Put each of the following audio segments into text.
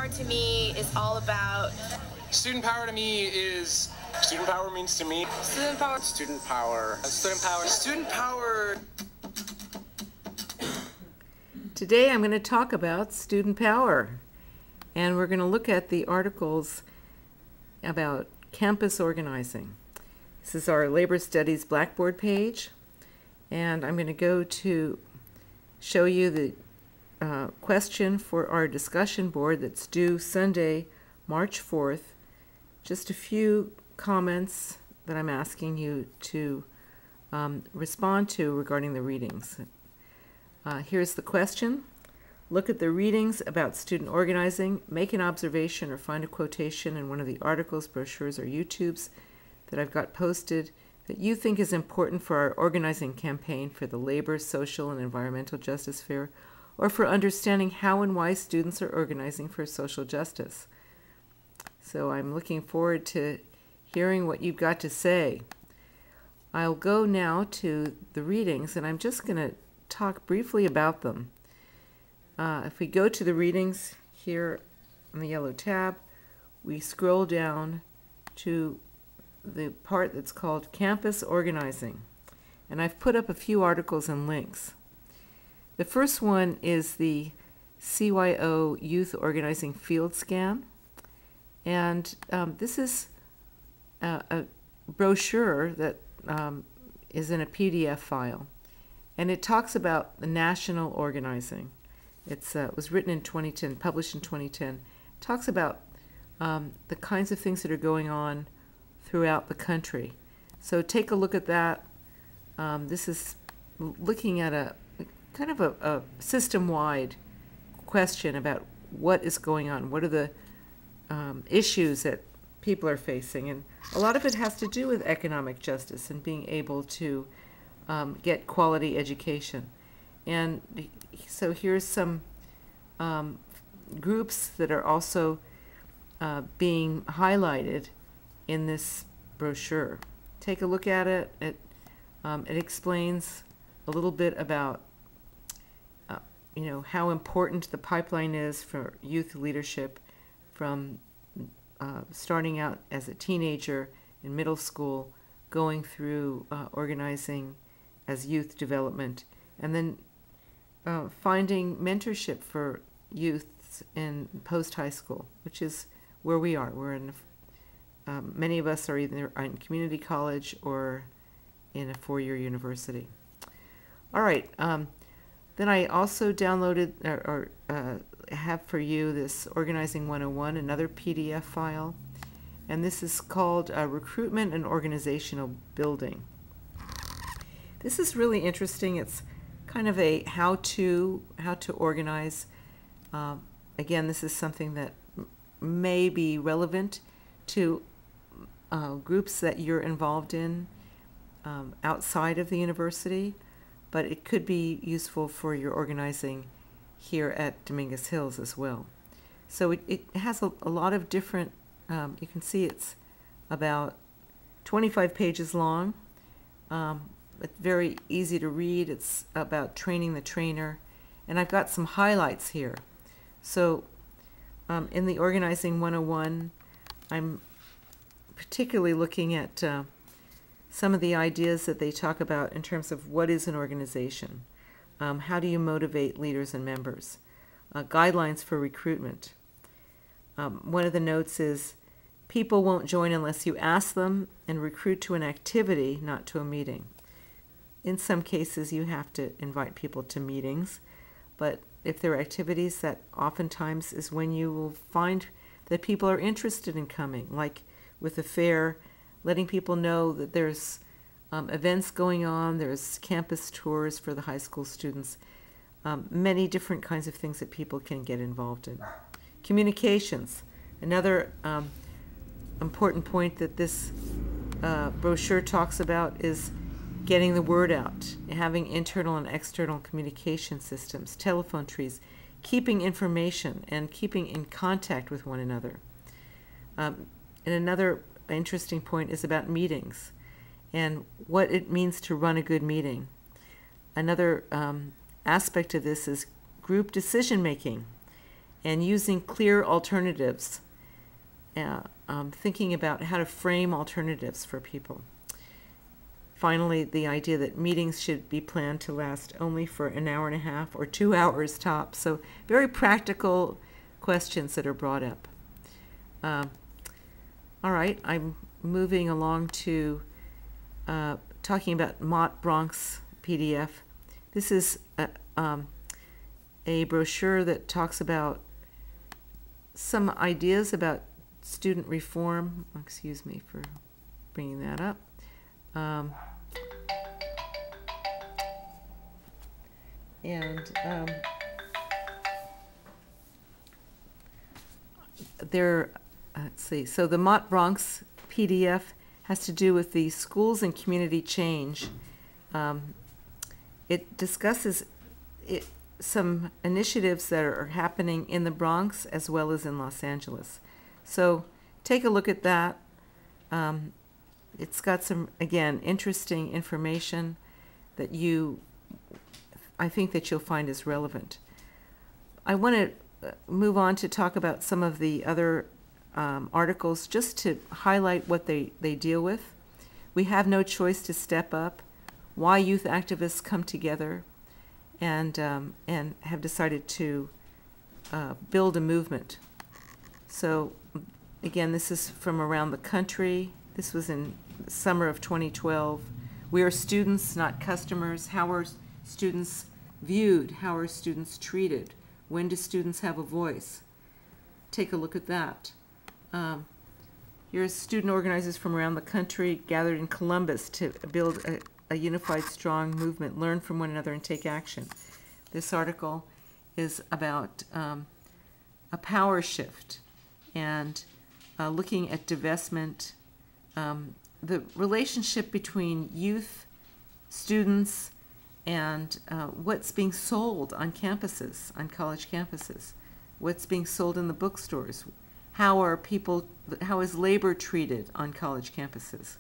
To me is all about student power. To me is student power means to me student power. Student power. Student power. Student power. Today I'm going to talk about student power, and we're going to look at the articles about campus organizing. This is our Labor Studies Blackboard page, and I'm going to go to show you the question for our discussion board that's due Sunday, March 4th. Just a few comments that I'm asking you to respond to regarding the readings. Here's the question. Look at the readings about student organizing, make an observation or find a quotation in one of the articles, brochures, or YouTubes that I've got posted that you think is important for our organizing campaign for the Labor, Social, and Environmental Justice Fair, or for understanding how and why students are organizing for social justice. So I'm looking forward to hearing what you've got to say. I'll go now to the readings, and I'm just going to talk briefly about them. If we go to the readings here on the yellow tab, we scroll down to the part that's called Campus Organizing, and I've put up a few articles and links. The first one is the CYO Youth Organizing Field Scan, and this is a brochure that is in a PDF file, and it talks about the national organizing. It was written in 2010, published in 2010. It talks about the kinds of things that are going on throughout the country. So take a look at that. This is looking at a kind of a system-wide question about what is going on, what are the issues that people are facing, and a lot of it has to do with economic justice and being able to get quality education. And so here's some groups that are also being highlighted in this brochure. Take a look at it. It explains a little bit about how important the pipeline is for youth leadership from starting out as a teenager in middle school, going through organizing as youth development, and then finding mentorship for youth in post-high school, which is where we are. We're in, many of us are either in community college or in a four-year university. All right. Then I also downloaded or have for you this Organizing 101, another PDF file, and this is called Recruitment and Organizational Building. This is really interesting. It's kind of a how to organize. Again, this is something that may be relevant to groups that you're involved in outside of the university, but it could be useful for your organizing here at Dominguez Hills as well. So it has a lot of different, you can see it's about 25 pages long. It's very easy to read. It's about training the trainer. And I've got some highlights here. So in the Organizing 101, I'm particularly looking at some of the ideas that they talk about in terms of what is an organization, how do you motivate leaders and members, guidelines for recruitment. One of the notes is, people won't join unless you ask them, and recruit to an activity, not to a meeting. In some cases, you have to invite people to meetings, but if there are activities, that oftentimes is when you will find that people are interested in coming, like with the fair, letting people know that there's events going on, there's campus tours for the high school students, many different kinds of things that people can get involved in. Communications, another important point that this brochure talks about is getting the word out, having internal and external communication systems, telephone trees, keeping information and keeping in contact with one another. And another interesting point is about meetings and what it means to run a good meeting. Another aspect of this is group decision making and using clear alternatives, thinking about how to frame alternatives for people. Finally, the idea that meetings should be planned to last only for an hour and a half or 2 hours tops. So very practical questions that are brought up. All right, I'm moving along to talking about Mott Bronx PDF. This is a brochure that talks about some ideas about student reform. Excuse me for bringing that up. Let's see, so the Mott Bronx PDF has to do with the schools and community change. It discusses some initiatives that are happening in the Bronx as well as in Los Angeles. So take a look at that. It's got some, again, interesting information that I think that you'll find is relevant. I want to move on to talk about some of the other articles just to highlight what they deal with. We have no choice to step up, why youth activists come together and have decided to build a movement. So again, this is from around the country. This was in the summer of 2012. We are students, not customers. How are students viewed? How are students treated? When do students have a voice? Take a look at that. Here's student organizers from around the country gathered in Columbus to build a unified, strong movement, learn from one another, and take action. This article is about a power shift and looking at divestment, the relationship between youth, students, and what's being sold on campuses, on college campuses, what's being sold in the bookstores. How is labor treated on college campuses?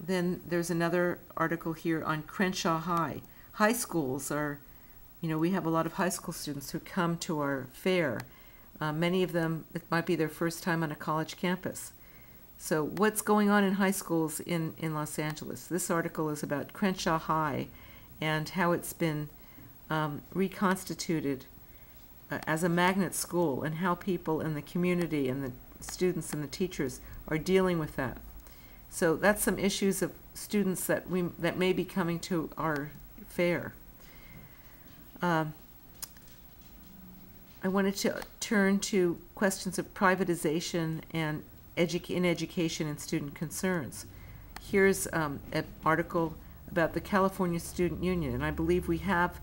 Then there's another article here on Crenshaw High. High schools are, we have a lot of high school students who come to our fair. Many of them, it might be their first time on a college campus. So what's going on in high schools in Los Angeles? This article is about Crenshaw High and how it's been reconstituted as a magnet school, and how people in the community and the students and the teachers are dealing with that. So that's some issues of students that may be coming to our fair. I wanted to turn to questions of privatization and in education and student concerns. Here's an article about the California Student Union, and I believe we have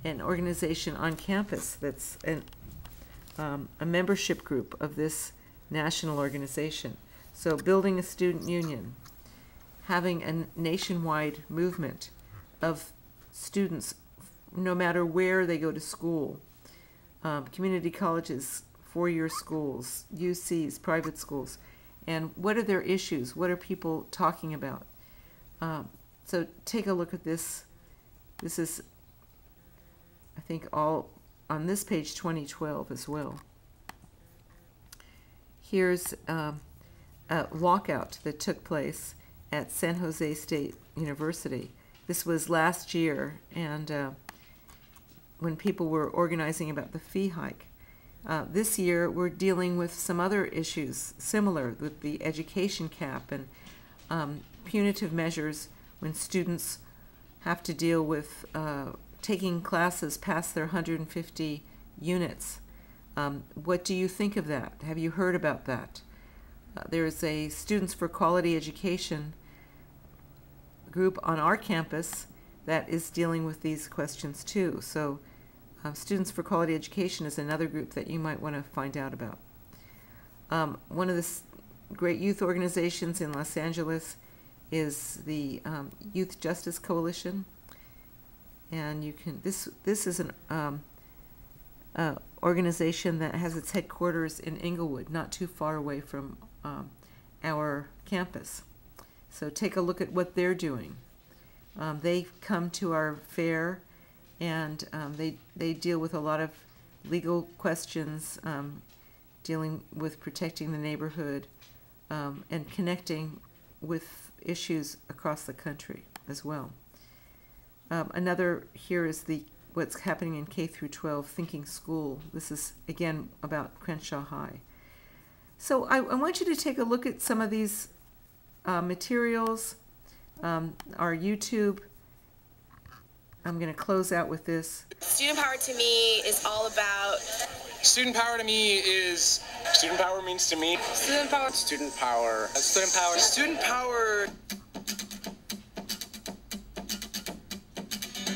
an organization on campus that's a membership group of this national organization. So building a student union, having a nationwide movement of students no matter where they go to school, community colleges, four-year schools, UCs, private schools, and what are their issues? What are people talking about? So take a look at this. This is, I think, all on this page 2012 as well. Here's a walkout that took place at San Jose State University. This was last year, and when people were organizing about the fee hike. This year, we're dealing with some other issues similar with the education cap and punitive measures when students have to deal with taking classes past their 150 units. What do you think of that? Have you heard about that? There's a Students for Quality Education group on our campus that is dealing with these questions too. So Students for Quality Education is another group that you might want to find out about. One of the great youth organizations in Los Angeles is the Youth Justice Coalition, and you can this is an organization that has its headquarters in Inglewood, not too far away from our campus. So take a look at what they're doing. They come to our fair and they deal with a lot of legal questions, dealing with protecting the neighborhood, and connecting with issues across the country as well. Another here is what's happening in K through 12 Thinking School. This is again about Crenshaw High. So I want you to take a look at some of these materials, our YouTube. I'm going to close out with this. Student power to me is all about. Student power to me is. Student power means to me. Student power. Student power. Student power. Student power.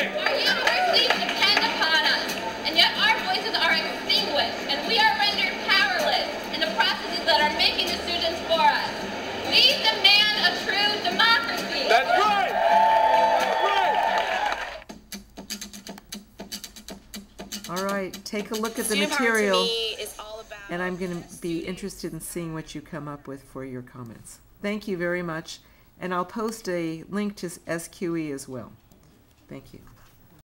Our universities depend upon us, and yet our voices are extinguished, and we are rendered powerless in the processes that are making decisions for us. We demand a true democracy. That's right! All right, take a look at the Student power to material, me is all about. and I'm going to be interested in seeing what you come up with for your comments. Thank you very much, and I'll post a link to SQE as well. Thank you.